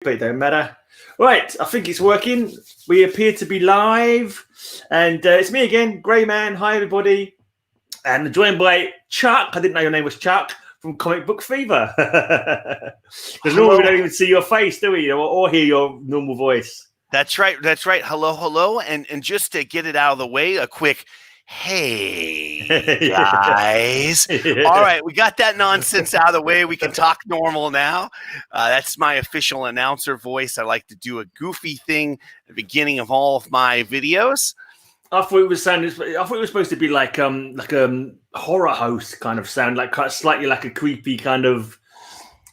but it don't matter. Right, I think it's working. We appear to be live, and it's me again, Grey Man. Hi, everybody, and joined by Chuck. I didn't know your name was Chuck from Comic Book Fever. Because normally we don't even see your face, do we, or hear your normal voice. That's right. That's right. Hello, and just to get it out of the way, a quick. Hey, guys. Yeah. All right, we got that nonsense out of the way. We can talk normal now. That's my official announcer voice. I like to do a goofy thing at the beginning of all of my videos. I thought it was supposed to be like a horror host kind of sound, like slightly like a creepy kind of.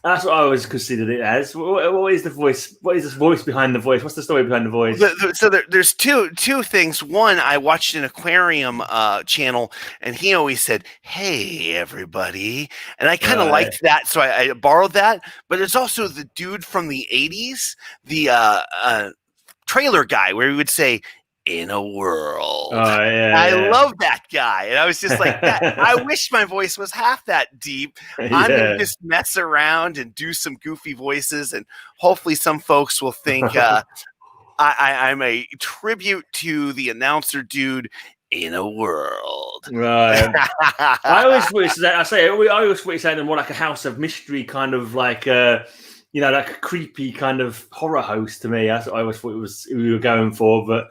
That's what I always considered it as. What is the voice? What is the voice behind the voice? What's the story behind the voice? So there's two things. One, I watched an aquarium channel, and he always said, "Hey, everybody," and I kind of liked that, so I borrowed that. But there's also the dude from the '80s, the trailer guy, where he would say, "In a world." I love that guy. And I was just like, I wish my voice was half that deep. I'm going to just mess around and do some goofy voices. And hopefully some folks will think I'm a tribute to the announcer dude in a world. Right. I always thought it sounded more like a House of Mystery kind of like like a creepy kind of horror host to me. That's what I always thought we were going for, but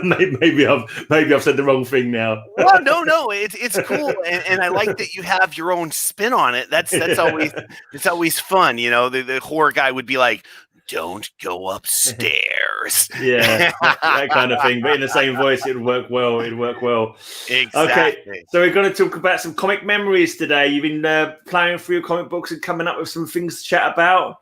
maybe I've said the wrong thing now. Well, no, it's cool, and I like that you have your own spin on it. That's always fun. You know, the horror guy would be like, "Don't go upstairs." Yeah, that kind of thing. But in the same voice, it'd work well. Exactly. Okay, so we're going to talk about some comic memories today. You've been playing through your comic books and coming up with some things to chat about.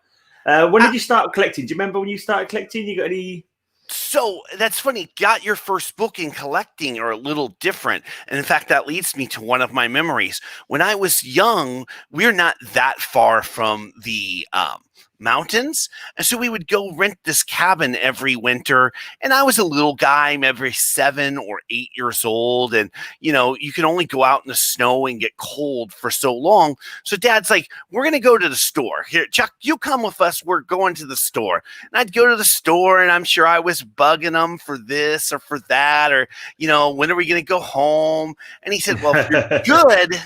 When did you start collecting? Do you remember when you started collecting? You got any? So that's funny. Got your first book in collecting are a little different. And in fact, that leads me to one of my memories. When I was young, we're not that far from the mountains. And so we would go rent this cabin every winter. And I was a little guy, maybe 7 or 8 years old. And, you can only go out in the snow and get cold for so long. So Dad's like, "We're going to go to the store. Here, Chuck, you come with us. We're going to the store." And I'd go to the store, and I'm sure I was bugging them for this or for that, or, when are we going to go home? And he said, "Well, if you're good,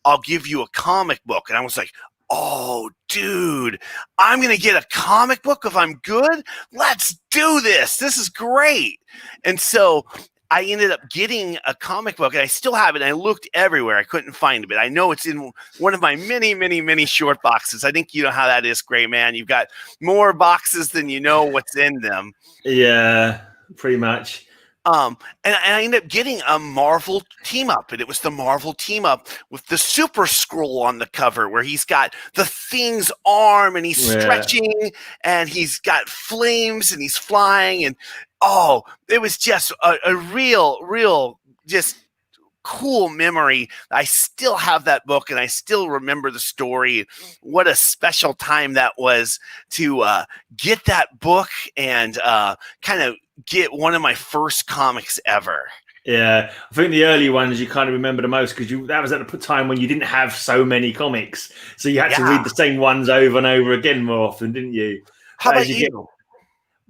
I'll give you a comic book." And I was like, "Oh, dude, I'm going to get a comic book if I'm good? Let's do this. This is great." And so I ended up getting a comic book, and I still have it. And I looked everywhere. I couldn't find it, but I know it's in one of my many, many, many short boxes. I think you know how that is, Grey Man. You've got more boxes than you know what's in them. Yeah, pretty much. And I ended up getting a Marvel team up, and it was the Marvel team up with the Super Scroll on the cover, where he's got the Thing's arm and he's stretching and he's got flames and he's flying. And it was just a real, just cool memory. I still have that book, and I still remember the story. What a special time that was to get that book and kind of get one of my first comics ever. Yeah, I think the early ones you kind of remember the most because that was at the time when you didn't have so many comics, so you had to read the same ones over and over again more often, didn't you? How about you?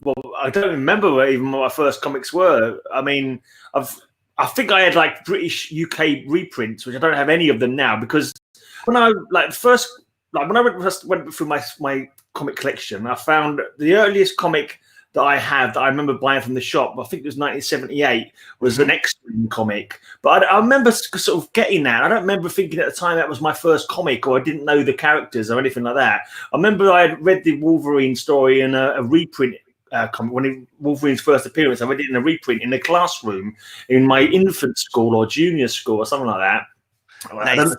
Well, I don't remember what my first comics were. I mean, I think I had like British UK reprints, which I don't have any of them now because when I went through my comic collection, I found the earliest comic that I have that I remember buying from the shop, I think it was 1978, was an X-Men comic. But I remember sort of getting that. I don't remember thinking at the time that was my first comic, or I didn't know the characters or anything like that. I remember I had read the Wolverine story in a reprint comic when Wolverine's first appearance. I read it in a reprint in the classroom in my infant school or junior school or something like that. Nice.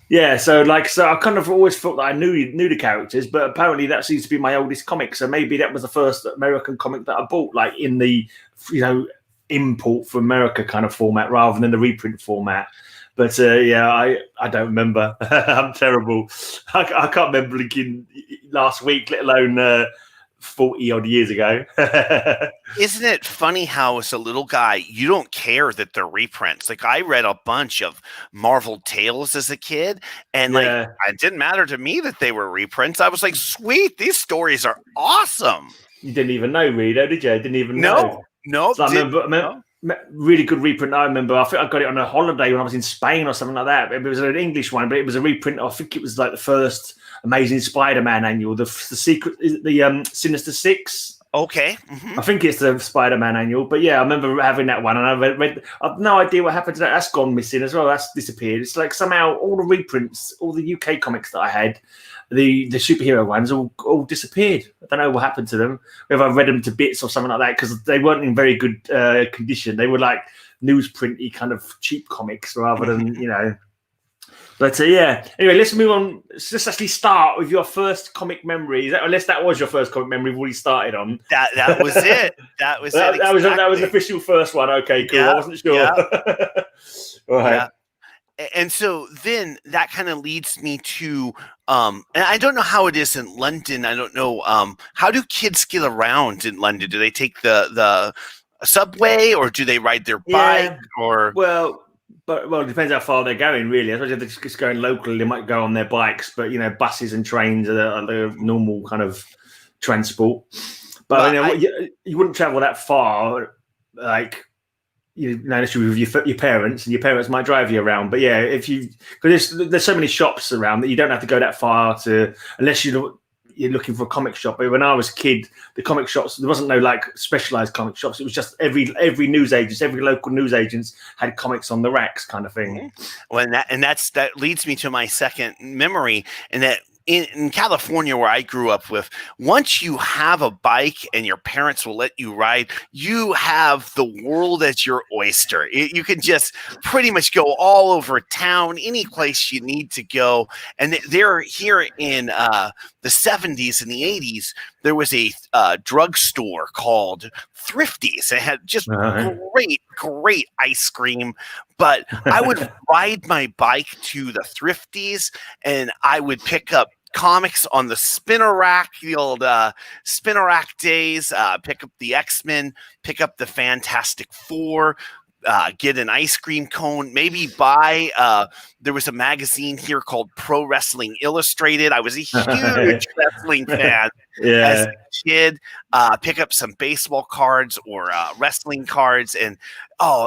Yeah, so I kind of always thought that I knew the characters, but apparently that seems to be my oldest comic. So maybe that was the first American comic that I bought, like in the import for America kind of format rather than the reprint format. But I don't remember. I'm terrible. I can't remember last week, let alone 40 odd years ago. Isn't it funny how, as a little guy, you don't care that they're reprints? Like, I read a bunch of Marvel Tales as a kid, and like, Yeah. it didn't matter to me that they were reprints. I was like, sweet, these stories are awesome. You didn't even know, Reader, did you? I didn't even know. No. So I remember really good reprint. I remember, I think I got it on a holiday when I was in Spain or something like that. It was an English one, but it was a reprint. I think it was like the first Amazing Spider-Man annual, the secret, the Sinister Six. Okay. I think it's the Spider-Man annual, but yeah, I remember having that one, and I read. I've no idea what happened to that. That's gone missing as well. That's disappeared. It's like somehow all the reprints, all the UK comics that I had, the superhero ones, all disappeared. I don't know what happened to them. Whether I read them to bits or something like that, because they weren't in very good condition. They were like newsprinty kind of cheap comics rather than But yeah, anyway, let's move on. Let's actually start with your first comic memory. Unless that was your first comic memory we've already started on. That was it. That was it. That was the official first one. Okay, cool. I wasn't sure. All right. Yeah. And so then that kind of leads me to, and I don't know how it is in London. I don't know. How do kids get around in London? Do they take the subway, or do they ride their bike? Or it depends how far they're going, really. I suppose if they're just going locally, they might go on their bikes. But buses and trains are the normal kind of transport. But you wouldn't travel that far, like. Unless you're with your parents, and your parents might drive you around. But yeah, because there's so many shops around that you don't have to go that far unless you're looking for a comic shop. But when I was a kid, the comic shops, there wasn't no like specialized comic shops. It was just every newsagent, every local newsagents had comics on the racks, kind of thing. Well, that leads me to my second memory, and that. In California, where I grew up with, once you have a bike and your parents will let you ride, you have the world as your oyster. You can just pretty much go all over town, any place you need to go. And they're here in the 70s and the 80s. There was a drugstore called Thrifty's. It had just great ice cream. But I would ride my bike to the Thrifty's, and I would pick up comics on the spinner rack, the old spinner rack days, pick up the X-Men, pick up the Fantastic Four, get an ice cream cone, maybe buy, there was a magazine here called Pro Wrestling Illustrated. I was a huge wrestling fan as a kid. Pick up some baseball cards or wrestling cards. And,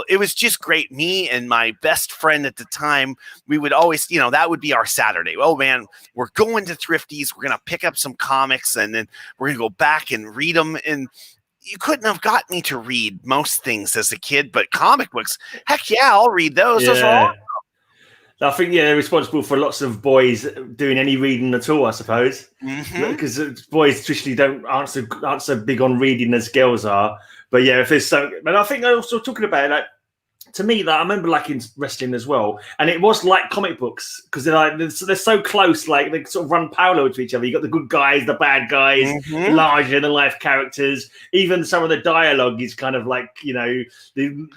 it was just great. Me and my best friend at the time, we would always, that would be our Saturday. Oh, man, we're going to Thrifty's. We're going to pick up some comics, and then we're going to go back and read them. And you couldn't have got me to read most things as a kid, but comic books, heck yeah, I'll read those. Yeah. Those are awesome. I think they're responsible for lots of boys doing any reading at all, I suppose, because boys traditionally aren't so big on reading as girls are. But yeah, if there's so, and I think I also talking about it, like, to me, that I remember liking wrestling as well, and it was like comic books because they're so close, like they sort of run parallel to each other. You got the good guys, the bad guys, larger than life characters. Even some of the dialogue is kind of like the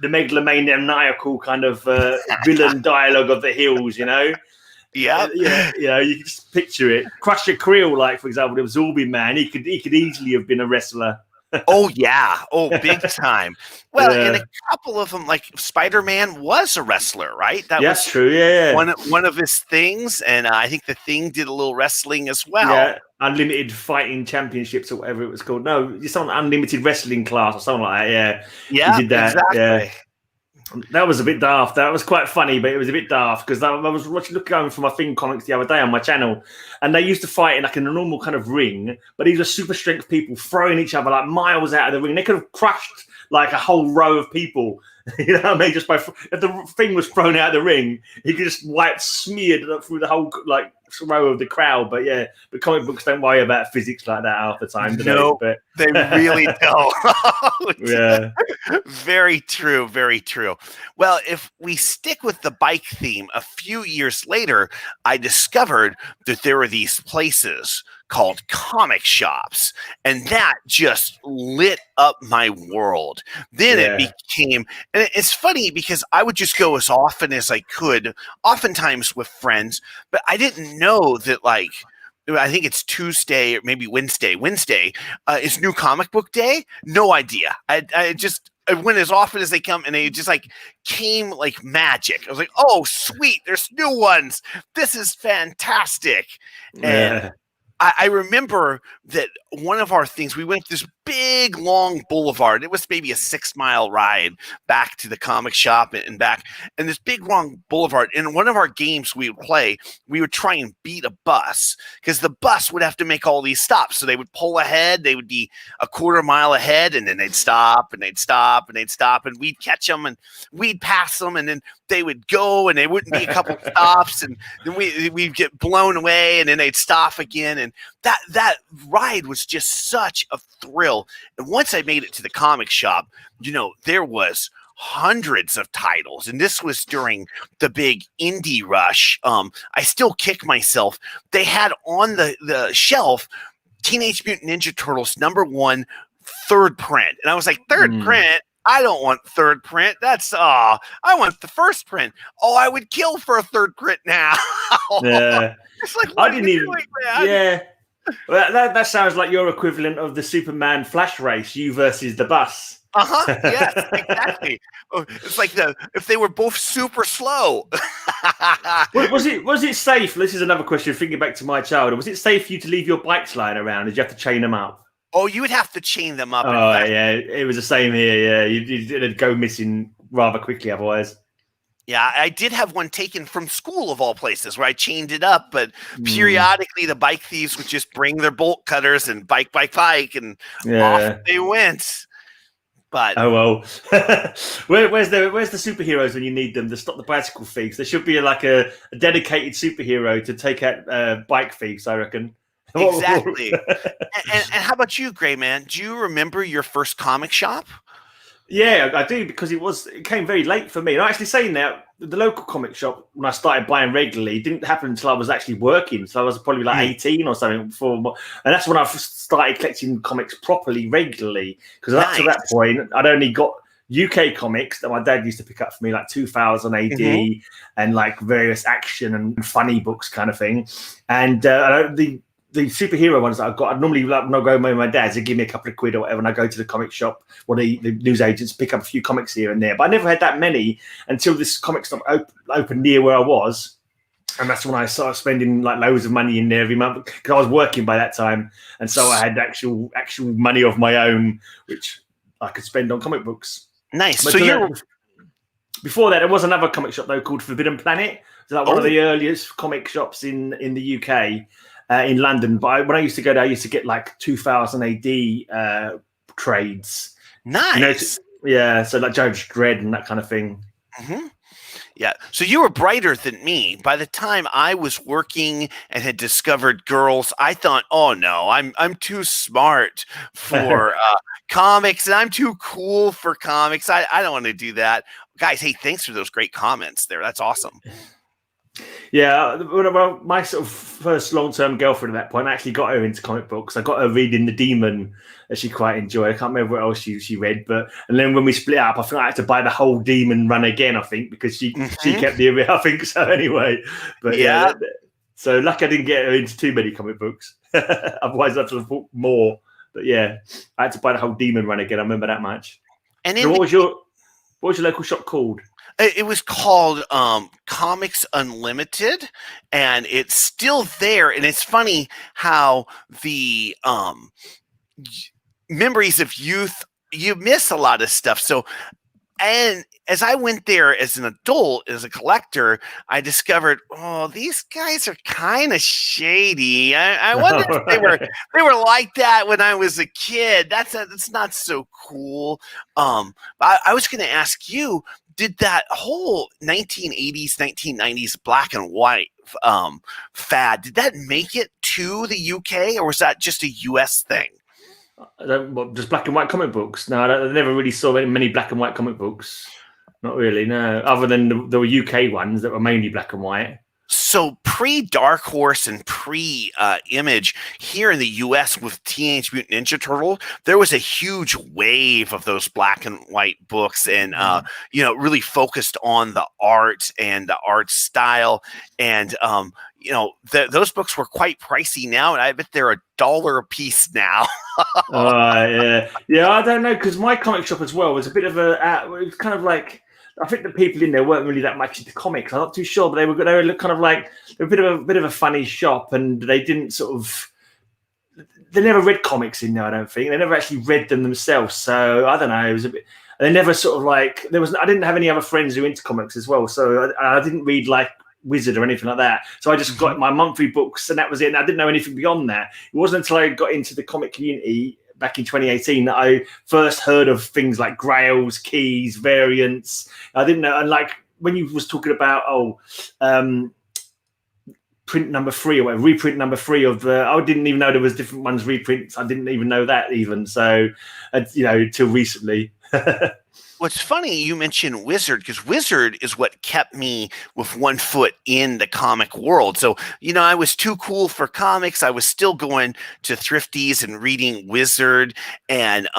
megalomaniacal kind of villain dialogue of the Hills. Yeah. You can just picture it. Crusher Creel, like for example, the Zorby Man. He could easily have been a wrestler. Oh yeah, big time. Well, and a couple of them, like Spider-Man, was a wrestler, right? That was true. Yeah, one of his things, and I think the Thing did a little wrestling as well. Yeah, Unlimited Fighting Championships or whatever it was called. No, just some Unlimited Wrestling class or something like that. Yeah, he did that. Exactly. Yeah. That was a bit daft. That was quite funny, but it was a bit daft because I was looking for my Thing comics the other day on my channel, and they used to fight in like in a normal kind of ring, but these were super strength people throwing each other like miles out of the ring. They could have crushed like a whole row of people. You know what I mean? Just if the Thing was thrown out of the ring, he could just smeared through the whole like row of the crowd. But yeah, the comic books don't worry about physics like that half the time. No, they really don't. Yeah. Very true. Very true. Well, if we stick with the bike theme, a few years later, I discovered that there were these places called comic shops, and that just lit up my world. Then it became, and it's funny because I would just go as often as I could, oftentimes with friends, but I didn't know that like I think it's Tuesday or maybe Wednesday. Wednesday is New Comic Book Day. No idea. I just I went as often as they come, and they just like came like magic. I was like, oh, sweet, there's new ones. This is fantastic. And Yeah. I remember that one of our things, we went this big, long boulevard. It was maybe a 6-mile ride back to the comic shop and back. And this big, long boulevard. In one of our games we would play, we would try and beat a bus because the bus would have to make all these stops. So they would pull ahead. They would be a quarter mile ahead, and then they'd stop, and they'd stop, and they'd stop. And we'd catch them, and we'd pass them, and then they would go, and there wouldn't be a couple stops. And then we'd get blown away, and then they'd stop again. And that ride was just such a thrill. And once I made it to the comic shop, there was hundreds of titles, and this was during the big indie rush. I still kick myself. They had on the shelf Teenage Mutant Ninja Turtles #1 third print, and I was like, third print? I don't want third print. That's I want the first print. Oh, I would kill for a third print now. Yeah. It's like, I didn't even. Yeah. Well, that sounds like your equivalent of the Superman Flash race, you versus the bus. Yes, exactly. It's like if they were both super slow. Was it safe? This is another question. Thinking back to my childhood, was it safe for you to leave your bikes lying around? Did you have to chain them up? Oh, you would have to chain them up. Oh, yeah, it was the same here. Yeah, you'd go missing rather quickly otherwise. Yeah, I did have one taken from school of all places where I chained it up, but periodically the bike thieves would just bring their bolt cutters and bike, and off they went. But oh well, where's the superheroes when you need them to stop the bicycle thieves? There should be like a dedicated superhero to take out bike thieves, I reckon. Exactly. and how about you, Gray Man? Do you remember your first comic shop? Yeah, I do, because it came very late for me. And actually saying that, the local comic shop, when I started buying regularly, didn't happen until I was actually working. So I was probably like 18 or something before. And that's when I started collecting comics properly, regularly. Because up to that point, I'd only got UK comics that my dad used to pick up for me, like 2000 AD and like various action and funny books kind of thing. And the superhero ones that I've got, I'd normally when I go with my dad's, they'd give me a couple of quid or whatever, and I go to the comic shop or the news agents, pick up a few comics here and there. But I never had that many until this comic shop opened near where I was. And that's when I started spending like loads of money in there every month, because I was working by that time. And so I had actual money of my own, which I could spend on comic books. Nice. But so before that, there was another comic shop though called Forbidden Planet. It's like one of the earliest comic shops in the UK. In London, but when I used to go there, I used to get like 2000 AD trades. Nice. So like Judge Dredd and that kind of thing. Yeah. So you were brighter than me. By the time I was working and had discovered girls, I thought, oh no, I'm too smart for comics, and I'm too cool for comics. I don't want to do that. Guys, hey, thanks for those great comments there. That's awesome. Yeah, well, my sort of first long-term girlfriend at that point, I actually got her into comic books. I got her reading The Demon that she quite enjoyed. I can't remember what else she read, and then when we split up, I think I had to buy the whole Demon run again, I think, because she kept the I think so anyway. But yeah, so lucky I didn't get her into too many comic books. Otherwise I'd have bought more. But yeah, I had to buy the whole Demon run again. I remember that much. And so what was your local shop called? It was called Comics Unlimited, and it's still there. And it's funny how the memories of youth, you miss a lot of stuff. So, and as I went there as an adult, as a collector, I discovered, oh, these guys are kind of shady. I wonder if they were like that when I was a kid. That's not so cool. I was going to ask you, did that whole 1980s, 1990s black and white fad, did that make it to the UK, or was that just a US thing? Just black and white comic books? No, I never really saw many black and white comic books. Not really, no. Other than the UK ones that were mainly black and white. So pre-Dark Horse and pre-Image here in the U.S. with Teenage Mutant Ninja Turtle, there was a huge wave of those black and white books, and really focused on the art and the art style. And those books were quite pricey now, and I bet they're $1 a piece now. Yeah. I don't know, because my comic shop as well was a bit of it was kind of like, I think the people in there weren't really that much into comics. I'm not too sure, but they were kind of like they were a bit of a funny shop, and they didn't they never read comics in there. I don't think they never actually read them themselves. So I don't know. It was a bit. They never sort of like I didn't have any other friends who were into comics as well, so I didn't read like Wizard or anything like that. So I just got my monthly books, and that was it. And I didn't know anything beyond that. It wasn't until I got into the comic community back in 2018 that I first heard of things like Grails, Keys, variants. I didn't know. And like when you was talking about print number 3 or whatever, reprint number 3 of the, I didn't even know there was different ones reprints. I didn't even know that even. So till recently. What's funny, you mentioned Wizard, because Wizard is what kept me with one foot in the comic world. So, I was too cool for comics. I was still going to Thrifties and reading Wizard, and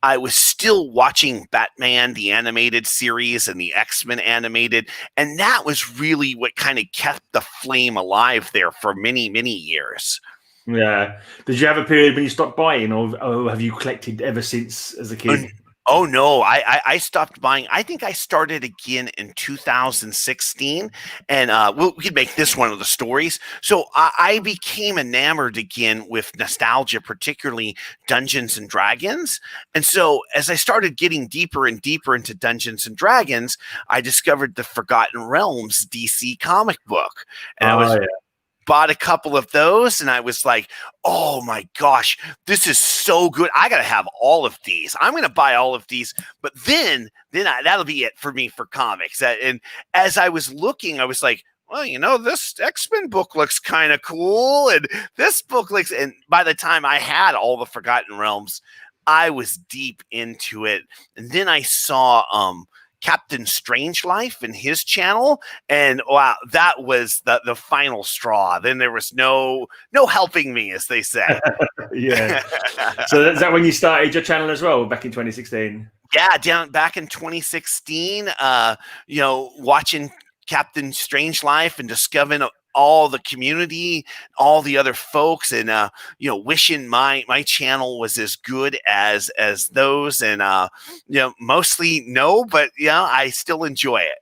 I was still watching Batman, the animated series, and the X-Men animated. And that was really what kind of kept the flame alive there for many, many years. Yeah. Did you have a period when you stopped buying, or have you collected ever since as a kid? Oh, no, I stopped buying. I think I started again in 2016, and we could make this one of the stories. So I became enamored again with nostalgia, particularly Dungeons and Dragons. And so as I started getting deeper and deeper into Dungeons and Dragons, I discovered the Forgotten Realms DC comic book. And bought a couple of those, and I was like, oh my gosh, this is so good. I got to have all of these. I'm going to buy all of these. But then that'll be it for me for comics. And as I was looking, I was like, well, this X-Men book looks kind of cool. And this book looks, and by the time I had all the Forgotten Realms, I was deep into it. And then I saw, Captain Strangelife and his channel, and wow, that was the final straw. Then there was no helping me, as they say. Yeah. So is that when you started your channel as well, back in 2016? Yeah, back in 2016. Watching Captain Strangelife and discovering all the community, all the other folks, and wishing my channel was as good as those, and mostly no, but I still enjoy it.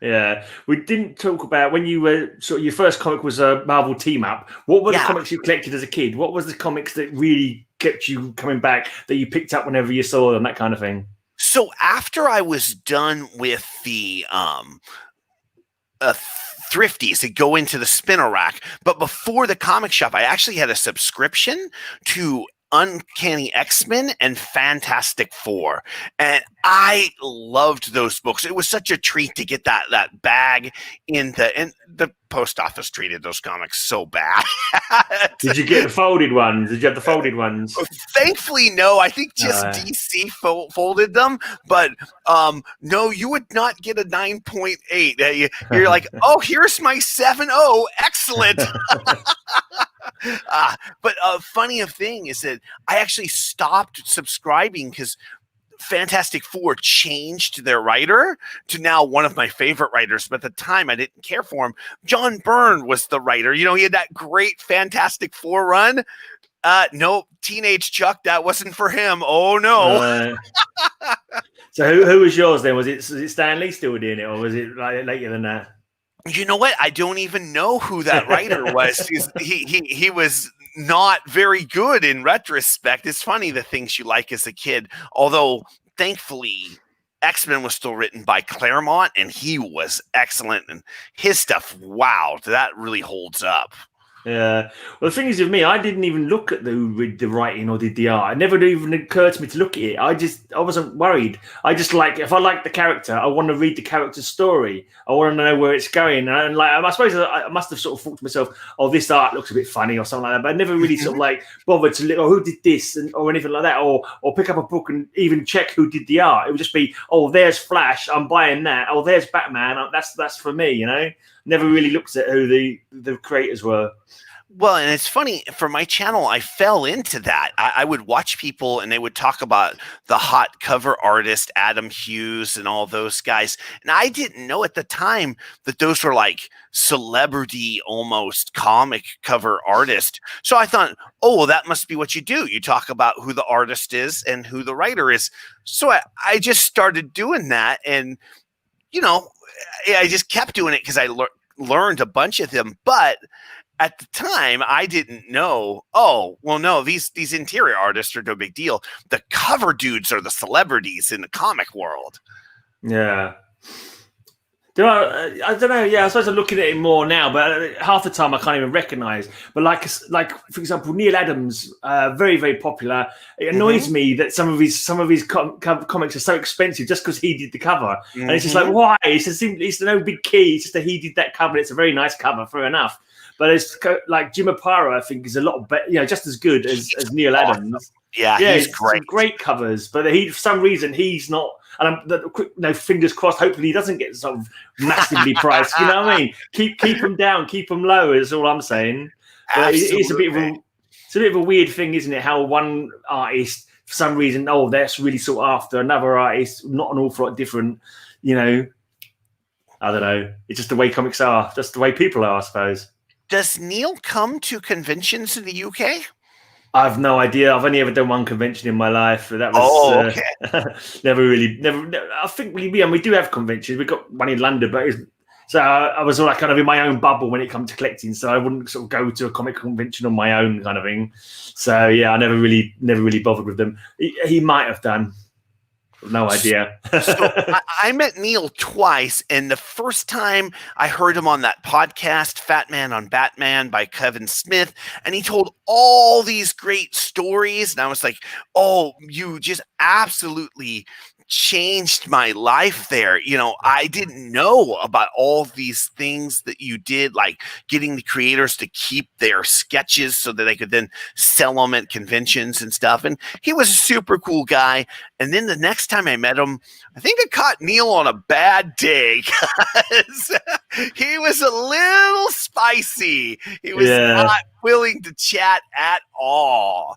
Yeah, we didn't talk about when you were your first comic was a Marvel Team Up. What were the comics you collected as a kid? What was the comics that really kept you coming back, that you picked up whenever you saw them, that kind of thing? So after I was done with the Thrifties that go into the spinner rack, but before the comic shop, I actually had a subscription to Uncanny X-Men and Fantastic Four, and I loved those books. It was such a treat to get that bag and the post office treated those comics so bad. Did you get the folded ones? Did you have the folded ones? Thankfully, no. I think just DC folded them, but no, you would not get a 9.8. You're like, oh, here's my 7.0. Excellent. But funny thing is that I actually stopped subscribing because Fantastic Four changed their writer to now one of my favorite writers, but at the time I didn't care for him. John Byrne was the writer. He had that great Fantastic Four run. No, Teenage Chuck, that wasn't for him. Oh no. So who was yours then? Was it Stan Lee still doing it, or was it like later than that? You know what? I don't even know who that writer was. He was not very good in retrospect. It's funny the things you like as a kid. Although, thankfully, X-Men was still written by Claremont, and he was excellent. And his stuff, wow, that really holds up. Yeah. Well, the thing is with me, I didn't even look at who did the writing or did the art. It never even occurred to me to look at it. I wasn't worried. I just if I like the character, I want to read the character's story. I want to know where it's going. And I suppose I must have sort of thought to myself, oh, this art looks a bit funny or something like that. But I never really sort of bothered to look, who did this or anything like that, or pick up a book and even check who did the art. It would just be, oh, there's Flash, I'm buying that. Oh, there's Batman, that's for me. Never really looked at who the creators were. Well, and it's funny for my channel, I fell into that. I would watch people and they would talk about the hot cover artist, Adam Hughes, and all those guys. And I didn't know at the time that those were like celebrity, almost comic cover artist. So I thought, oh, well, that must be what you do. You talk about who the artist is and who the writer is. So I just started doing that. And, you know, I just kept doing it because I learned a bunch of them. But at the time, I didn't know, oh, well, no, these interior artists are no big deal. The cover dudes are the celebrities in the comic world. Yeah. I don't know. Yeah, I suppose I'm looking at it more now, but half the time I can't even recognise. But like for example, Neil Adams, very very popular. It annoys me that some of his comics are so expensive just because he did the cover, and it's just like, why? It's no big key. It's just that he did that cover. It's a very nice cover, fair enough. But it's like Jim Aparo, I think, is a lot better, just as good as Neil Adams. Yeah, he's great. Great covers, but for some reason he's not. And fingers crossed. Hopefully, he doesn't get sort of massively priced. You know what I mean? Keep him down, keep him low. Is all I'm saying. It's a bit of a weird thing, isn't it? How one artist, for some reason, that's really sought after. Another artist, not an awful lot different. I don't know. It's just the way comics are. Just the way people are, I suppose. Does Neil come to conventions in the UK? I have no idea. I've only ever done one convention in my life. That was okay. never. I think we do have conventions. We've got one in London, but so I was like kind of in my own bubble when it comes to collecting. So I wouldn't sort of go to a comic convention on my own kind of thing. So yeah, I never really bothered with them. He might have done. No idea. So I met Neil twice, and the first time I heard him on that podcast, Fat Man on Batman by Kevin Smith, and he told all these great stories, and I was like, oh, you just absolutely changed my life there. I didn't know about all these things that you did, like getting the creators to keep their sketches so that they could then sell them at conventions and stuff. And he was a super cool guy. And then the next time I met him, I think I caught Neil on a bad day because he was a little spicy. He was not willing to chat at all.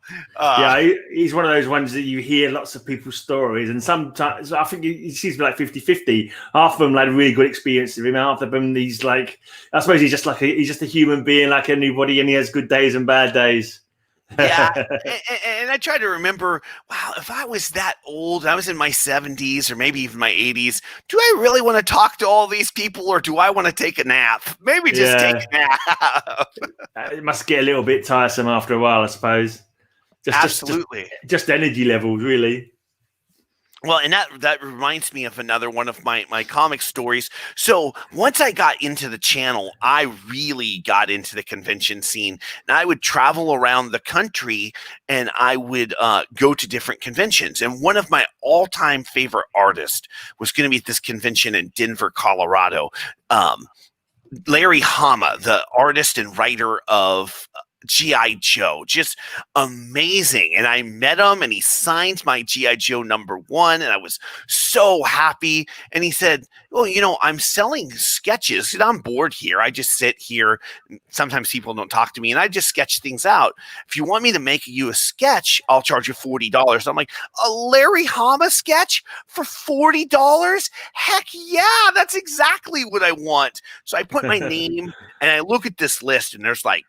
He's one of those ones that you hear lots of people's stories, and sometimes I think he seems to be like 50-50. Half of them had a really good experience with him, half of them he's like, I suppose he's just a human being like anybody, and he has good days and bad days. Yeah, and I try to remember, wow, if I was that old, I was in my 70s or maybe even my 80s, do I really want to talk to all these people, or do I want to take a nap? Maybe just take a nap. It must get a little bit tiresome after a while, I suppose. Absolutely. Just energy levels, really. Well, and that reminds me of another one of my comic stories. So once I got into the channel, I really got into the convention scene. And I would travel around the country, and I would go to different conventions. And one of my all-time favorite artists was going to be at this convention in Denver, Colorado. Larry Hama, the artist and writer of G.I. Joe, just amazing. And I met him, and he signed my G.I. Joe #1, and I was so happy. And he said, well, I'm selling sketches, and I'm bored here. I just sit here. Sometimes people don't talk to me, and I just sketch things out. If you want me to make you a sketch, I'll charge you $40. I'm like, a Larry Hama sketch for $40? Heck yeah, that's exactly what I want. So I put my name, and I look at this list, and there's like,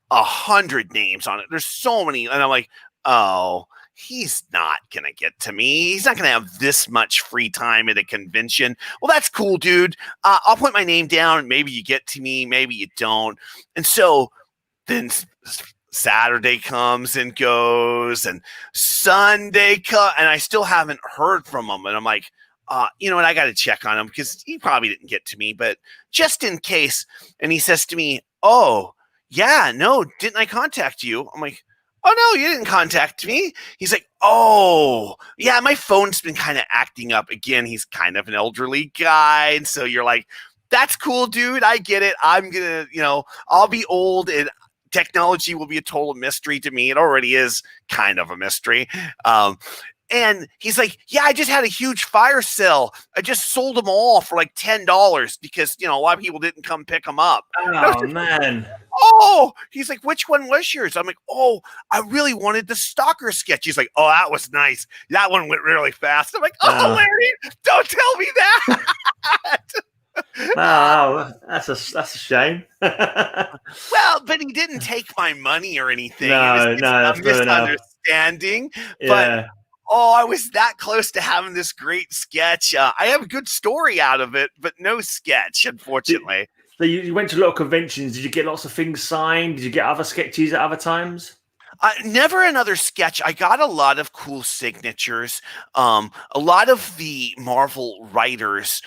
100 names on it. There's so many. And I'm like, oh, he's not going to get to me. He's not going to have this much free time at a convention. Well, that's cool, dude. I'll put my name down. Maybe you get to me. Maybe you don't. And so then Saturday comes and goes, and Sunday comes, and I still haven't heard from him. And I'm like, and I got to check on him because he probably didn't get to me, but just in case. And he says to me, oh, yeah, no, didn't I contact you? I'm like, oh, no, you didn't contact me. He's like, oh, yeah, my phone's been kind of acting up. Again, he's kind of an elderly guy. And so you're like, that's cool, dude. I get it. I'm going to, I'll be old, and technology will be a total mystery to me. It already is kind of a mystery. And he's like, yeah, I just had a huge fire sale. I just sold them all for like $10 because, a lot of people didn't come pick them up. Oh, man. Oh, he's like, which one was yours? I'm like, oh, I really wanted the Stalker sketch. He's like, oh, that was nice. That one went really fast. I'm like, oh, Larry, don't tell me that. Oh, that's a shame. Well, but he didn't take my money or anything. No, it was a misunderstanding. But I was that close to having this great sketch. I have a good story out of it, but no sketch, unfortunately. So you went to a lot of conventions. Did you get lots of things signed? Did you get other sketches at other times? Never another sketch. I got a lot of cool signatures. A lot of the Marvel writers,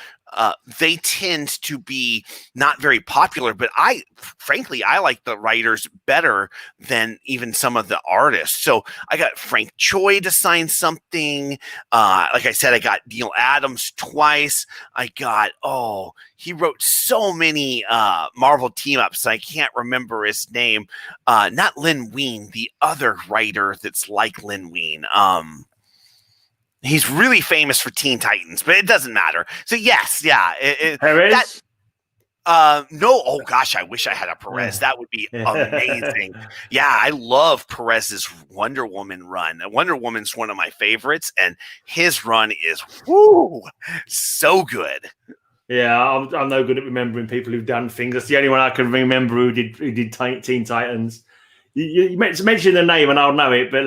they tend to be not very popular, but frankly, I like the writers better than even some of the artists. So I got Frank Choi to sign something. Like I said, I got Neil Adams twice. I got, he wrote so many Marvel team-ups. I can't remember his name. Not Len Wein, the other writer that's like Len Wein. He's really famous for Teen Titans, but it doesn't matter. So yes, yeah. Perez? No. Oh gosh, I wish I had a Perez. That would be amazing. Yeah, I love Perez's Wonder Woman run. Wonder Woman's one of my favorites, and his run is so good. Yeah, I'm no good at remembering people who've done things. That's the only one I can remember who did Teen Titans. You mention the name and I'll know it, but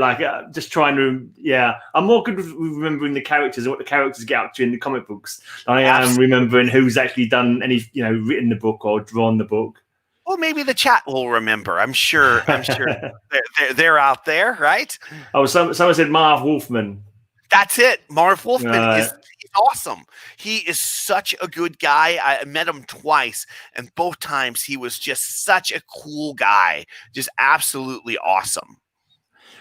just trying to, I'm more good with remembering the characters and what the characters get up to in the comic books than I am remembering who's actually done any, written the book or drawn the book. Well, maybe the chat will remember. I'm sure they're out there, right? Oh, someone said Marv Wolfman. That's it. Marv Wolfman is awesome. He is such a good guy. I met him twice, and both times he was just such a cool guy. Just absolutely awesome.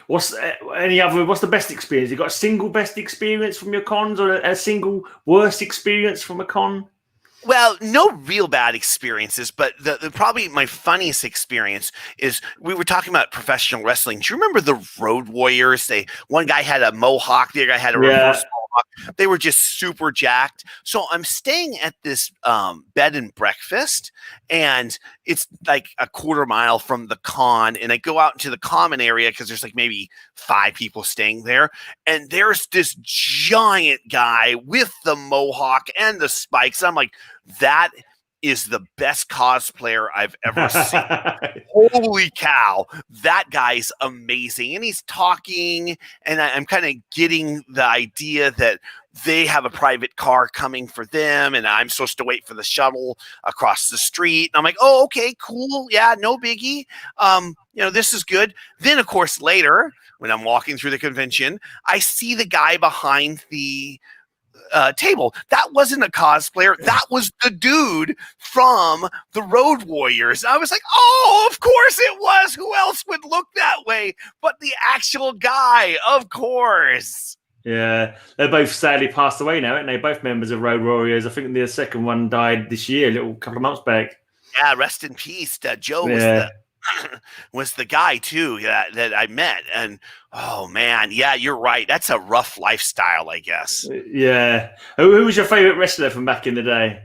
What's the best experience? You got a single best experience from your cons or a single worst experience from a con? Well, no real bad experiences, but the probably my funniest experience is we were talking about professional wrestling. Do you remember the Road Warriors? One guy had a mohawk, the other guy had a reverse mohawk. They were just super jacked. So I'm staying at this bed and breakfast, and it's like a quarter mile from the con. And I go out into the common area because there's like maybe 5 people staying there. And there's this giant guy with the mohawk and the spikes. I'm like, that is the best cosplayer I've ever seen. Holy cow. That guy's amazing. And he's talking, and I'm kind of getting the idea that they have a private car coming for them, and I'm supposed to wait for the shuttle across the street. And I'm like, oh, okay, cool. Yeah, no biggie. This is good. Then, of course, later, when I'm walking through the convention, I see the guy behind the table. That wasn't a cosplayer. That was the dude from the Road Warriors. I was like, oh, of course it was. Who else would look that way but the actual guy? Of course. Yeah, they're both sadly passed away now, aren't they? Both members of Road Warriors. I think the second one died this year, a couple of months back. Yeah, rest in peace. Joe was the guy too that I met, and oh man, yeah, you're right. That's a rough lifestyle, I guess. Yeah. Who was your favorite wrestler from back in the day?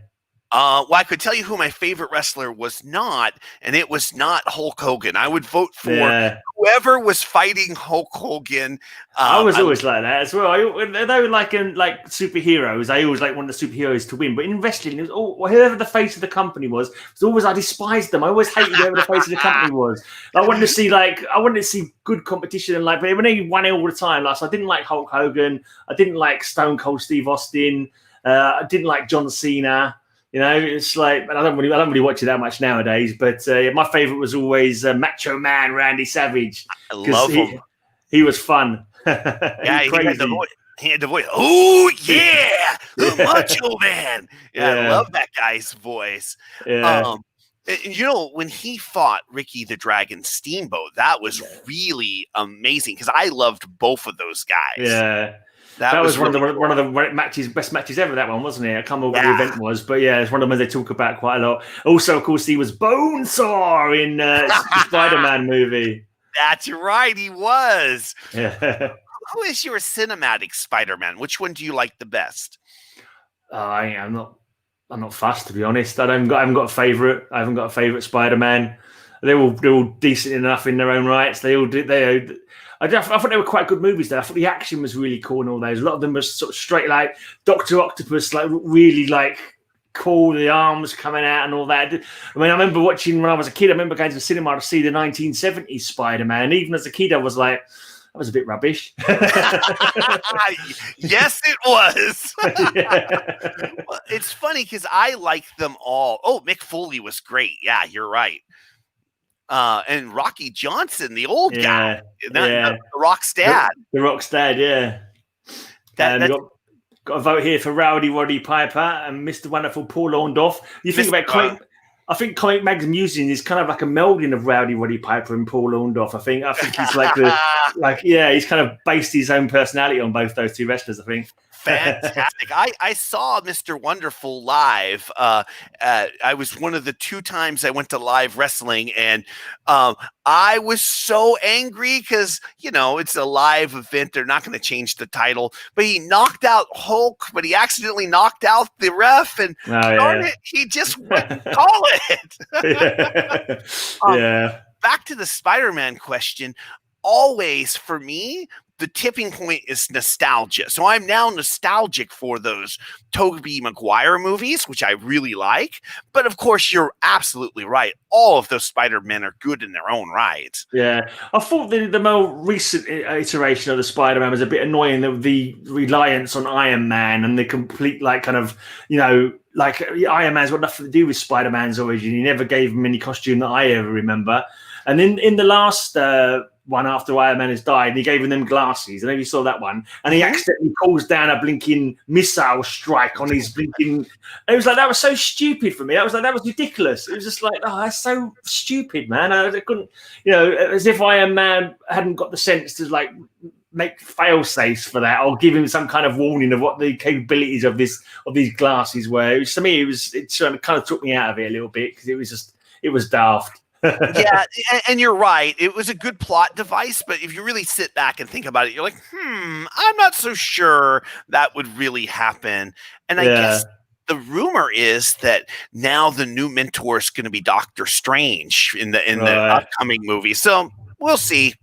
Well, I could tell you who my favorite wrestler was not, and it was not Hulk Hogan. I would vote for whoever was fighting Hulk Hogan. I was always like that as well. They were like superheroes. I always like wanted the superheroes to win. But in wrestling, it was whoever the face of the company was always, I despised them. I always hated whoever the face of the company was. I wanted to see good competition, and but when they won it all the time. So I didn't like Hulk Hogan. I didn't like Stone Cold Steve Austin. I didn't like John Cena. It's like, I don't really watch it that much nowadays, but my favorite was always Macho Man Randy Savage. I love him. He was fun. Yeah, he had the voice. Oh yeah, the Macho Man. Yeah, I love that guy's voice. Yeah. When he fought Ricky the Dragon Steamboat, that was really amazing because I loved both of those guys. Yeah. That was one of the best matches ever, that one, wasn't it? I can't remember what the event was, but yeah, it's one of them they talk about quite a lot. Also, of course, he was Bonesaw in the Spider-Man movie. That's right, he was. Yeah. who is your cinematic Spider-Man? Which one do you like the best? I'm not fussed, to be honest. I haven't got a favorite. I haven't got a favorite Spider-Man. They're all decent enough in their own rights. They all did. I thought they were quite good movies. There, I thought the action was really cool and all those. A lot of them were sort of straight, like Doctor Octopus, like really like cool. The arms coming out and all that. I mean, I remember watching when I was a kid. I remember going to the cinema to see the 1970s Spider-Man. Even as a kid, I was like, that was a bit rubbish. Yes, it was. Yeah. Well, it's funny because I like them all. Oh, Mick Foley was great. Yeah, you're right. And Rocky Johnson, the old guy, the Rock's dad. The Rock's dad, yeah. Got a vote here for Rowdy Roddy Piper and Mr. Wonderful Paul Orndorff. You think about I think Comic Mag's musing is kind of like a melding of Rowdy Roddy Piper and Paul Orndorff. I think he's like he's kind of based his own personality on both those two wrestlers, I think. Fantastic. I saw Mr. Wonderful live. I was one of the 2 times I went to live wrestling, and I was so angry because, it's a live event. They're not going to change the title. But he knocked out Hulk, but he accidentally knocked out the ref, and he just wouldn't call it. Yeah. Back to the Spider-Man question. Always, for me, the tipping point is nostalgia. So I'm now nostalgic for those Tobey Maguire movies, which I really like. But of course, you're absolutely right. All of those Spider-Men are good in their own right. Yeah. I thought the more recent iteration of the Spider-Man was a bit annoying. The reliance on Iron Man and the complete, like, kind of, like Iron Man's got nothing to do with Spider-Man's origin. He never gave him any costume that I ever remember. And in the last one after Iron Man has died, he gave him them glasses. I know you saw that one. And he accidentally calls down a blinking missile strike on his blinking. It was like, that was so stupid for me. That was ridiculous. It was just like, oh, that's so stupid, man. I couldn't, as if Iron Man hadn't got the sense to like make fail safes for that, or give him some kind of warning of what the capabilities of these glasses were. To me, it kind of took me out of it a little bit because it was daft. Yeah, and you're right. It was a good plot device, but if you really sit back and think about it, you're like, I'm not so sure that would really happen. And I guess the rumor is that now the new mentor is going to be Doctor Strange in the upcoming movie. So we'll see.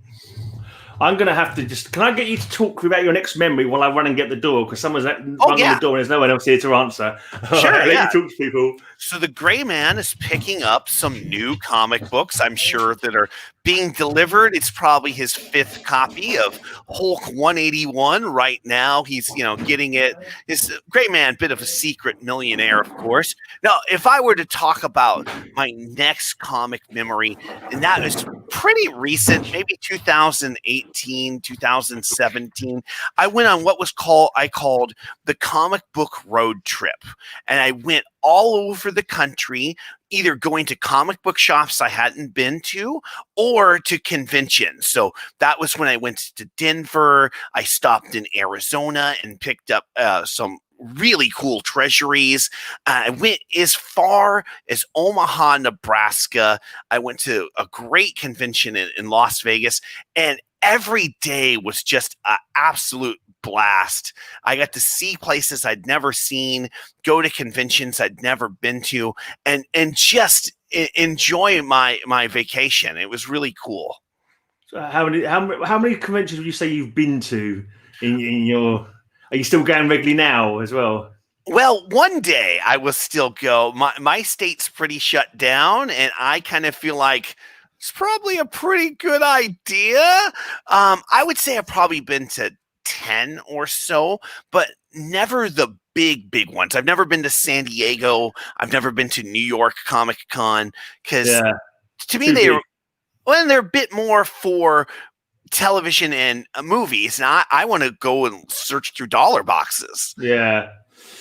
I'm going to have to can I get you to talk about your next memory while I run and get the door? Because someone's rung on the door and there's no one else here to answer. Sure, let you talk to people. So the Gray Man is picking up some new comic books, I'm sure, that are being delivered. It's probably his 5th copy of Hulk 181 right now. He's, getting it. His Gray Man, bit of a secret millionaire, of course. Now, if I were to talk about my next comic memory, and that is pretty recent, maybe 2018, 2017, I went on what I called the comic book road trip. And I went all over the country, either going to comic book shops I hadn't been to or to conventions. So that was when I went to Denver. I stopped in Arizona and picked up some really cool treasuries. I went as far as Omaha, Nebraska. I went to a great convention in Las Vegas, and every day was just an absolute blast. I got to see places I'd never seen, go to conventions I'd never been to, and just enjoy my vacation. It was really cool. So how many conventions would you say you've been to in your? Are you still going regularly now as well? Well, one day I will still go. My state's pretty shut down, and I kind of feel like it's probably a pretty good idea. I would say I've probably been to 10 or so, but never the big ones. I've never been to San Diego. I've never been to New York Comic Con because to me they're a bit more for television and movies. And I want to go and search through dollar boxes. Yeah.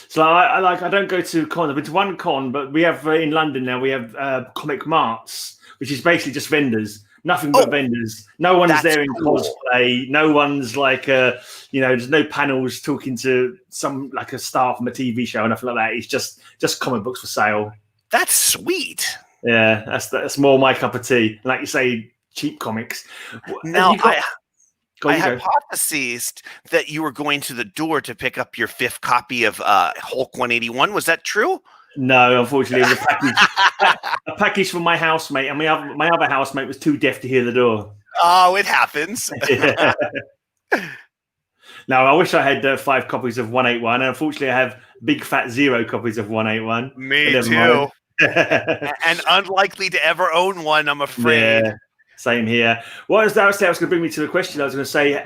So I don't go to cons. I've been to one con, but we have in London now, we have comic marts, which is basically just vendors. Nothing but vendors. No one's there in cosplay. No one's like, there's no panels talking to some like a star from a TV show or nothing like that. It's just comic books for sale. That's sweet. Yeah, that's more my cup of tea. Like you say, cheap comics. Now, Go I on, you go. hypothesized that you were going to the door to pick up your 5th copy of Hulk 181. Was that true? No, unfortunately, it was a package from my housemate, and my other housemate was too deaf to hear the door. Oh, it happens. Yeah. Now, I wish I had 5 copies of 181. And unfortunately, I have big fat 0 copies of 181. Me too. And unlikely to ever own one, I'm afraid. Yeah, same here. What was that? I was going to bring me to the question. I was going to say,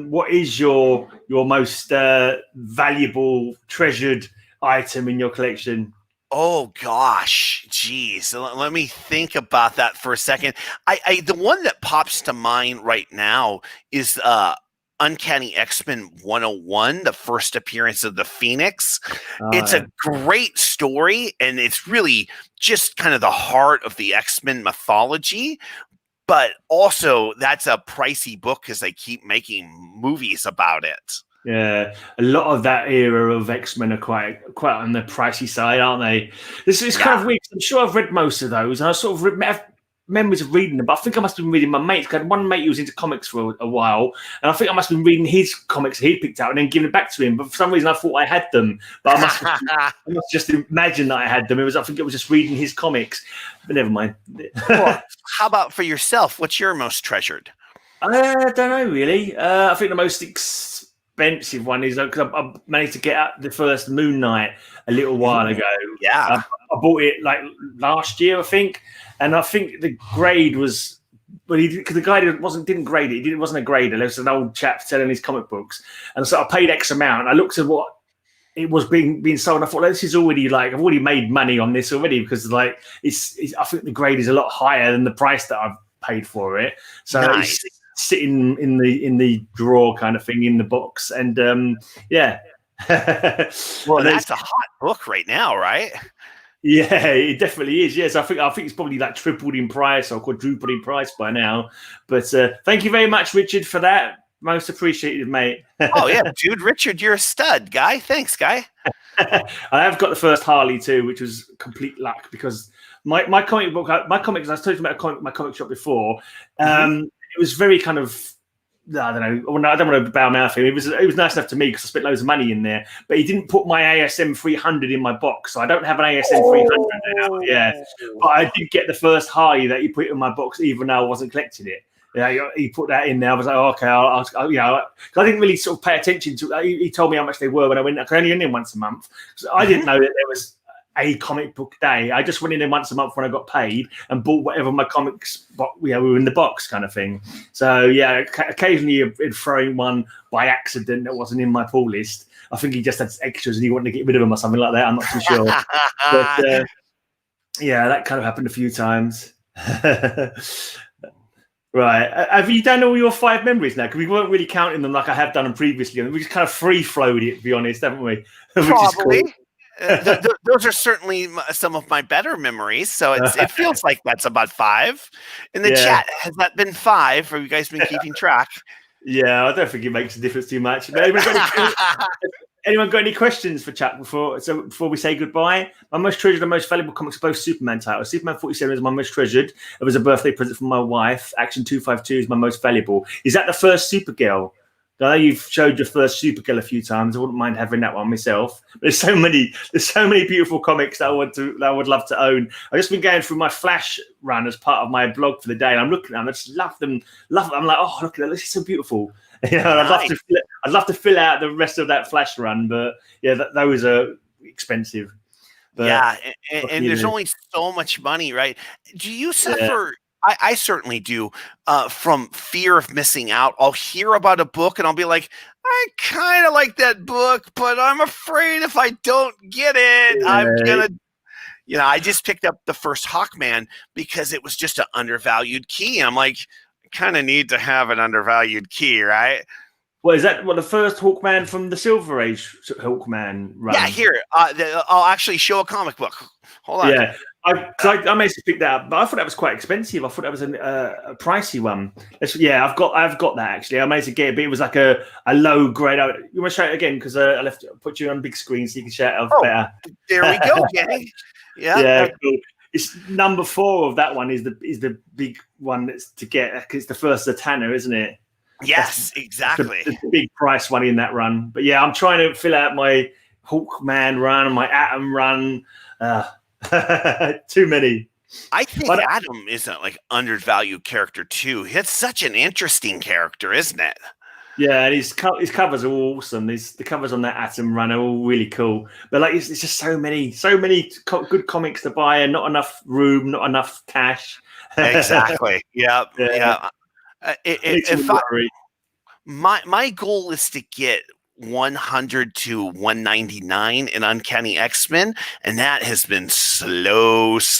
what is your most valuable, treasured item in your collection? Oh gosh, geez. Let me think about that for a second. The one that pops to mind right now is Uncanny X-Men 101, the first appearance of the Phoenix. It's a great story, and it's really just kind of the heart of the X-Men mythology. But also, that's a pricey book because they keep making movies about it. Yeah, a lot of that era of X-Men are quite on the pricey side, aren't they? This is kind of weird. I'm sure I've read most of those, and I sort of have memories of reading them, but I think I must have been reading my mates. I had one mate who was into comics for a while, and I think I must have been reading his comics he'd picked out and then giving it back to him. But for some reason, I thought I had them, but I must just imagine that I had them. I think it was just reading his comics, but never mind. Well, how about for yourself? What's your most treasured? I don't know really. I think the most expensive one is because I managed to get out the first Moon Knight a little while ago. Yeah, I bought it like last year, I think, and I think the grade was. Well, because the guy didn't grade it. It wasn't a grader. There was an old chap selling his comic books, and so I paid X amount. I looked at what it was being sold. And I thought, this is already like I've already made money on this already because like it's I think the grade is a lot higher than the price that I've paid for it. So nice. It's sitting in the drawer kind of thing in the box, and yeah. Well, that's a hot book right now, right? Yeah, it definitely is. Yes, I think it's probably like tripled in price or quadrupled in price by now. But thank you very much, Richard, for that. Most appreciated, mate. Oh yeah, dude, Richard, you're a stud, guy. Thanks, guy. I have got the first Harley too, which was complete luck because my comics. I was talking about my comic shop before. It was very kind of. I don't know. I don't want to bow mouth him. It was nice enough to me because I spent loads of money in there. But he didn't put my ASM 300 in my box, so I don't have an ASM 300 now. Yeah, but I did get the first Harley that he put in my box, even though I wasn't collecting it. Yeah, he put that in there. I was like, oh, okay, I'll I didn't really sort of pay attention to. He told me how much they were when I went. I could only in once a month, so I didn't know that there was a comic book day. I just went in there once a month when I got paid and bought whatever my comics were in the box kind of thing. So yeah, occasionally he'd throw in one by accident that wasn't in my pull list. I think he just had extras and he wanted to get rid of them or something like that. I'm not too sure. But yeah, that kind of happened a few times. Right. Have you done all your 5 memories now? Because we weren't really counting them like I have done them previously. We just kind of free-flowed it, to be honest, haven't we? Probably. Those are certainly some of my better memories. So it feels like that's about 5. In the chat, has that been 5? Have you guys been keeping track? Yeah, I don't think it makes a difference too much. Anyone got any questions for chat before we say goodbye? My most treasured and most valuable comics are both Superman titles. Superman 47 is my most treasured. It was a birthday present from my wife. Action 252 is my most valuable. Is that the first Supergirl? I know you've showed your first Supergirl a few times. I wouldn't mind having that one myself. But there's so many beautiful comics that I would love to own. I've just been going through my Flash run as part of my blog for the day, and I'm looking at them. I just love them. I'm like, oh, look at that! This is so beautiful. Nice. I'd love to fill out the rest of that Flash run, but yeah, those are expensive. But yeah, and there's only so much money, right? Do you suffer? I certainly do. From fear of missing out, I'll hear about a book and I'll be like, I kind of like that book, but I'm afraid if I don't get it, I'm gonna. I just picked up the first Hawkman because it was just an undervalued key. I'm like, I kind of need to have an undervalued key, right? Well, is that the first Hawkman from the Silver Age Hawkman run? Yeah, here. I'll actually show a comic book. Hold on. Yeah. I managed to pick that up, but I thought that was quite expensive. I thought that was a pricey one. I've got that actually. I managed to get it, but it was like a low grade. You want to show it again because I put you on a big screen so you can show it off better. There we go, Kenny. Yeah, cool. It's number 4 of that one is the big one that's to get. It's the first Zatanna, isn't it? Yes, That's exactly. the big price one in that run. But yeah, I'm trying to fill out my Hawkman run and my Atom run. Too many. I think But Adam is a like undervalued character too. It's such an interesting character, isn't it? yeah, and his covers are all awesome. The covers on that Atom run are all really cool. But like, it's just so many good comics to buy, and not enough room, not enough cash. Exactly. Yeah. Yeah, Yeah. makes me If worry. my goal is to get 100 to 199 in Uncanny X-Men, and that has been slow. Is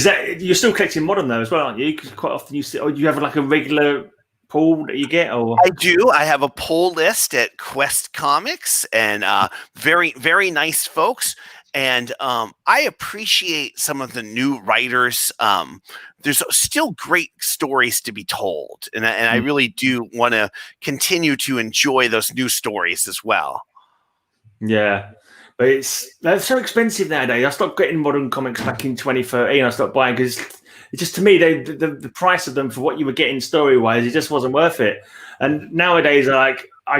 that you're still collecting modern though as well, aren't you? Because quite often or you have like a regular pool that you get, or I do. I have a poll list at Quest Comics, and very, very nice folks. And I appreciate some of the new writers. There's still great stories to be told, and I really do want to continue to enjoy those new stories as well. yeah. But they're so expensive nowadays. I stopped getting modern comics back in 2013. I stopped buying because it's just, to me, the price of them for what you were getting story wise, it just wasn't worth it. And nowadays, I've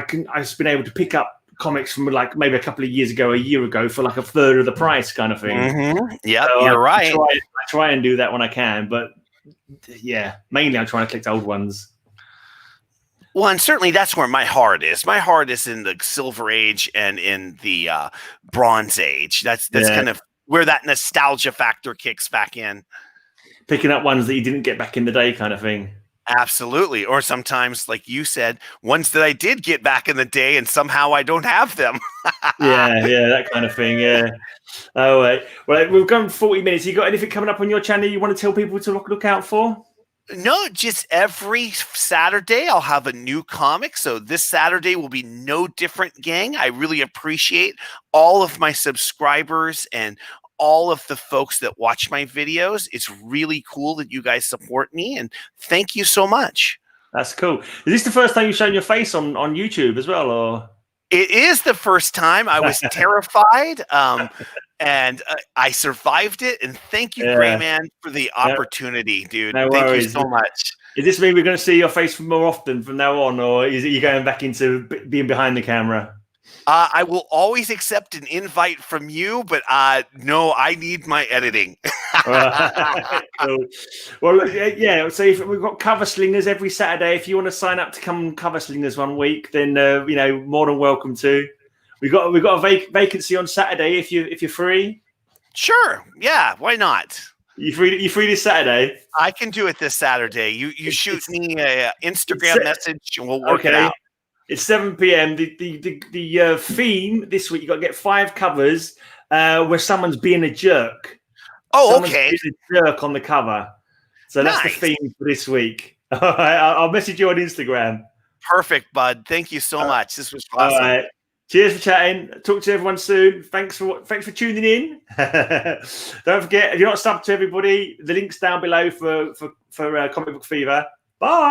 been able to pick up comics from like maybe a couple of years ago, a year ago, for like a third of the price, kind of thing. Yeah, so you're right. I try and do that when I can, but yeah, mainly I'm trying to collect old ones. Well, and certainly that's where my heart is. My heart is in the Silver Age and in the Bronze Age. That's kind of where that nostalgia factor kicks back in. Picking up ones that you didn't get back in the day, kind of thing. Absolutely. Or sometimes, like you said, ones that I did get back in the day and somehow I don't have them. yeah, that kind of thing. Yeah. Oh, wait. Well, we've gone 40 minutes. You got anything coming up on your channel you want to tell people to look out for? No, just every Saturday I'll have a new comic. So this Saturday will be no different, gang. I really appreciate all of my subscribers and all of the folks that watch my videos. It's really cool that you guys support me, and thank you so much. That's cool. Is this the first time you've shown your face on YouTube as well, or? It is the first time. I was terrified, and I survived it. And thank you, Gray Man, for the opportunity, dude. No thank worries. you so much. Does this mean we're going to see your face more often from now on, or is it you going back into being behind the camera? I will always accept an invite from you, but no, I need my editing. Cool. Well, yeah. So if we've got cover slingers every Saturday. If you want to sign up to come cover slingers one week, then more than welcome to. We've got a vacancy on Saturday if you're free. Sure. Yeah. Why not? You free this Saturday? I can do it this Saturday. You shoot me a Instagram message and we'll work it out. It's 7 p.m. The theme this week, you got to get 5 covers where someone's being a jerk. Oh, okay. Being a jerk on the cover. So that's the theme for this week. All right, I'll message you on Instagram. Perfect, bud. Thank you so much. This was awesome. All right. Cheers for chatting. Talk to everyone soon. Thanks for tuning in. Don't forget, if you're not subbed to everybody, the link's down below for Comic Book Fever. Bye.